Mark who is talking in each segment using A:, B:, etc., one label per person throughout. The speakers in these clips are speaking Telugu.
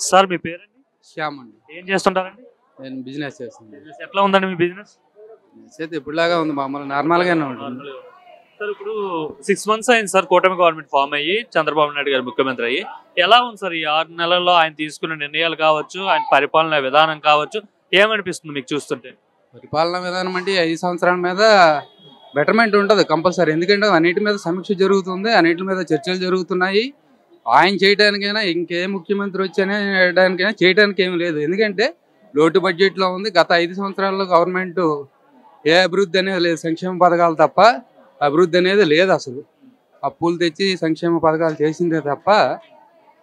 A: సార్ మీ పేరండి?
B: శ్యామ్ అండి.
A: ఏం చేస్తుంటారండి?
B: నేను బిజినెస్ చేస్తున్నాను.
A: బిజినెస్ ఎట్లా ఉందండి మీ బిజినెస్?
B: అయితే ఇప్పుడులాగా ఉంది, మామూలు నార్మల్గానే ఉంటుంది.
A: సార్ ఇప్పుడు 6 మంత్స్ అయింది సార్ కూటమి గవర్నమెంట్ ఫామ్ అయ్యి, చంద్రబాబు నాయుడు గారు ముఖ్యమంత్రి అయ్యి. ఎలా ఉంది సార్ ఈ 6 నెలల్లో ఆయన తీసుకున్న నిర్ణయాలు కావచ్చు, ఆయన పరిపాలన విధానం కావచ్చు, ఏమనిపిస్తుంది మీకు చూస్తుంటే?
B: పరిపాలనా విధానం అంటే 5 సంవత్సరాల మీద బెటర్మెంట్ ఉంటుంది కంపల్సరీ. ఎందుకంటే అన్నిటి మీద సమీక్ష జరుగుతుంది, అన్నిటి మీద చర్చలు జరుగుతున్నాయి. ఆయన చేయడానికైనా ఇంకే ముఖ్యమంత్రి వచ్చానైనా చేయడానికి ఏమి లేదు. ఎందుకంటే లోటు బడ్జెట్లో ఉంది. గత 5 సంవత్సరాల్లో గవర్నమెంట్ ఏ అభివృద్ధి అనేది లేదు, సంక్షేమ పథకాలు తప్ప అభివృద్ధి అనేది లేదు. అసలు అప్పులు తెచ్చి సంక్షేమ పథకాలు చేసిందే తప్ప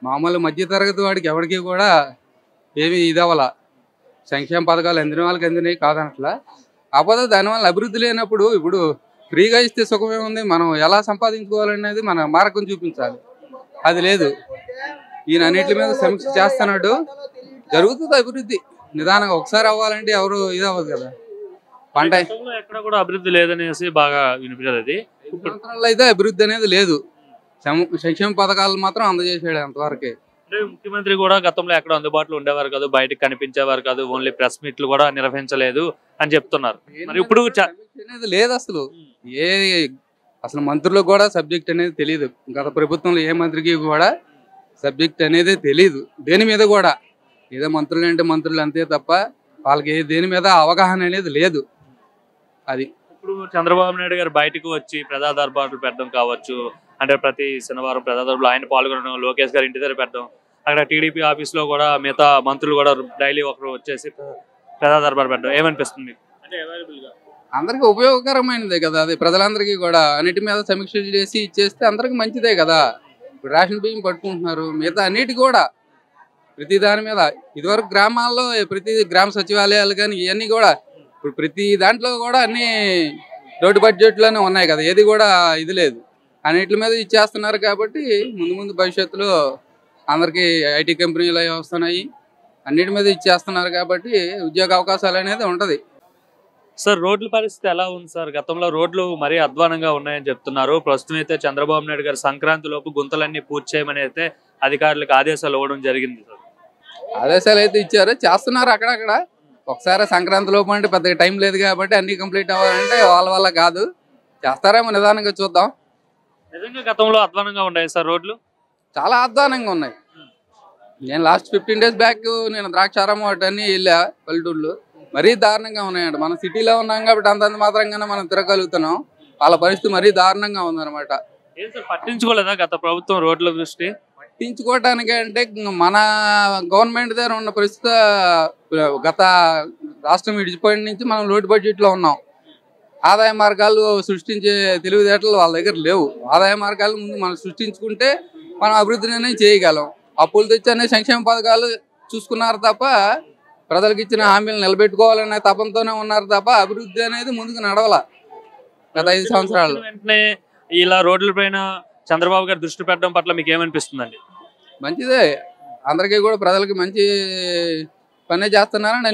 B: మామూలు మధ్యతరగతి వాడికి ఎవరికి కూడా ఏమి ఇదవల. సంక్షేమ పథకాలు అందిన వాళ్ళకి అందినవి కాదనట్లా. కాకపోతే దానివల్ల అభివృద్ధి లేనప్పుడు ఇప్పుడు ఫ్రీగా ఇస్తే సుఖమే ఉంది, మనం ఎలా సంపాదించుకోవాలనేది మన మార్గం చూపించాలి. అది లేదు. ఈయన అన్నిటి మీద సమీక్ష చేస్తున్నాడు, జరుగుతుంది అభివృద్ధి నిదానంగా. ఒకసారి అవ్వాలంటే ఎవరు ఇది అవ్వదు కదా. పంట
A: ఎక్కడ కూడా అభివృద్ధి లేదనేసి బాగా వినిపించదు.
B: సంవత్సరాల్లో అయితే అభివృద్ధి అనేది లేదు. సంక్షేమ పథకాలు మాత్రం అందజేసాడు అంతవరకే.
A: అంటే ముఖ్యమంత్రి కూడా గతంలో ఎక్కడ అందుబాటులో ఉండేవారు కాదు, బయటకు కనిపించేవారు కాదు, ఓన్లీ ప్రెస్ మీట్లు కూడా నిర్వహించలేదు అని చెప్తున్నారు. మరి ఇప్పుడు
B: అనేది లేదు అసలు. అసలు మంత్రులకు కూడా సబ్జెక్ట్ అనేది తెలియదు. గత ప్రభుత్వంలో ఏ మంత్రికి కూడా సబ్జెక్ట్ అనేది తెలియదు. దేని మీద కూడా ఏదో మంత్రులు అంటే మంత్రులు అంతే తప్ప వాళ్ళకి దేని మీద అవగాహన అనేది లేదు. అది
A: ఇప్పుడు చంద్రబాబు నాయుడు గారు బయటకు వచ్చి ప్రజా దర్బార్లు పెట్టడం కావచ్చు, అంటే ప్రతి శనివారం ప్రజా దర్బార్లు ఆయన పాల్గొనడం, లోకేష్ గారు ఇంటి దగ్గర పెట్టడం, అక్కడ టీడీపీ ఆఫీస్ లో కూడా మిగతా మంత్రులు కూడా డైలీ ఒకరు వచ్చేసి ప్రజా దర్బార్ పెట్టడం ఏమనిపిస్తుంది మీకు? అంటే అవైలబుల్ గా
B: అందరికి ఉపయోగకరమైనదే కదా అది. ప్రజలందరికీ కూడా అన్నిటి మీద సమీక్షలు చేసి ఇచ్చేస్తే అందరికి మంచిదే కదా. ఇప్పుడు రేషన్ బియ్యం పట్టుకుంటున్నారు, మిగతా అన్నిటి కూడా ప్రతి దాని మీద. ఇదివరకు గ్రామాల్లో ప్రతి గ్రామ సచివాలయాలు కానీ ఇవన్నీ కూడా ఇప్పుడు ప్రతి దాంట్లో కూడా అన్ని లోటు బడ్జెట్లోనే ఉన్నాయి కదా. ఏది కూడా ఇది లేదు, అన్నిటి మీద ఇచ్చేస్తున్నారు. కాబట్టి ముందు ముందు భవిష్యత్తులో అందరికీ ఐటీ కంపెనీలు అవి వస్తున్నాయి, అన్నిటి మీద ఇచ్చేస్తున్నారు. కాబట్టి ఉద్యోగ అవకాశాలు అనేది ఉంటుంది.
A: సార్ రోడ్ల పరిస్థితి ఎలా ఉంది సార్? గతంలో రోడ్లు మరీ అధ్వానంగా ఉన్నాయని చెప్తున్నారు. ప్రస్తుతం అయితే చంద్రబాబు నాయుడు గారు సంక్రాంతి లోపు గుంతలన్నీ పూర్తి చేయమని అయితే అధికారులకు ఆదేశాలు ఇవ్వడం జరిగింది సార్.
B: ఆదేశాలు అయితే ఇచ్చారు, చేస్తున్నారు అక్కడక్కడ. ఒకసారి సంక్రాంతి లోపు అంటే పెద్దగా టైం లేదు కాబట్టి అన్ని కంప్లీట్ అవ్వాలంటే వాళ్ళ వల్ల కాదు. చేస్తారేమో, నిదానంగా చూద్దాం.
A: నిజంగా గతంలో అధ్వానంగా ఉన్నాయి సార్ రోడ్లు?
B: చాలా అధ్వానంగా ఉన్నాయి. నేను లాస్ట్ 15 days బ్యాక్ నేను ద్రాక్షారామం వాటన్నీ వెళ్ళా పల్లెటూళ్ళు. మరీ దారుణంగా ఉన్నాయండి. మనం సిటీలో ఉన్నాం కాబట్టి అంతంత మాత్రంగానే మనం తిరగలుగుతున్నాం. వాళ్ళ పరిస్థితి మరీ దారుణంగా ఉందన్నమాట.
A: ఏం సార్ పట్టించుకోలేదా గత ప్రభుత్వం రోడ్ల దృష్టి?
B: పట్టించుకోవటానికి అంటే మన గవర్నమెంట్ దగ్గర ఉన్న పరిస్థితి గత రాష్ట్రం విడిచిపోయిన నుంచి మనం లోటు బడ్జెట్లో ఉన్నాం. ఆదాయ మార్గాలు సృష్టించే తెలివితేటలు వాళ్ళ దగ్గర లేవు. ఆదాయ మార్గాలు ముందు మనం సృష్టించుకుంటే మనం అభివృద్ధిని చేయగలం. అప్పులు తెచ్చనే సంక్షేమ పథకాలు చూసుకున్నారు తప్ప ప్రజలకు ఇచ్చిన హామీలు నిలబెట్టుకోవాలనే తపంతోనే ఉన్నారు తప్ప అభివృద్ధి అనేది ముందుకు నడవల గత 5 సంవత్సరాలు.
A: వెంటనే ఇలా రోడ్ల పైన చంద్రబాబు గారు దృష్టి పెట్టడం పట్ల మీకు ఏమనిపిస్తుందండి?
B: మంచిదే, అందరికీ కూడా ప్రజలకి మంచి పనే చేస్తున్నారని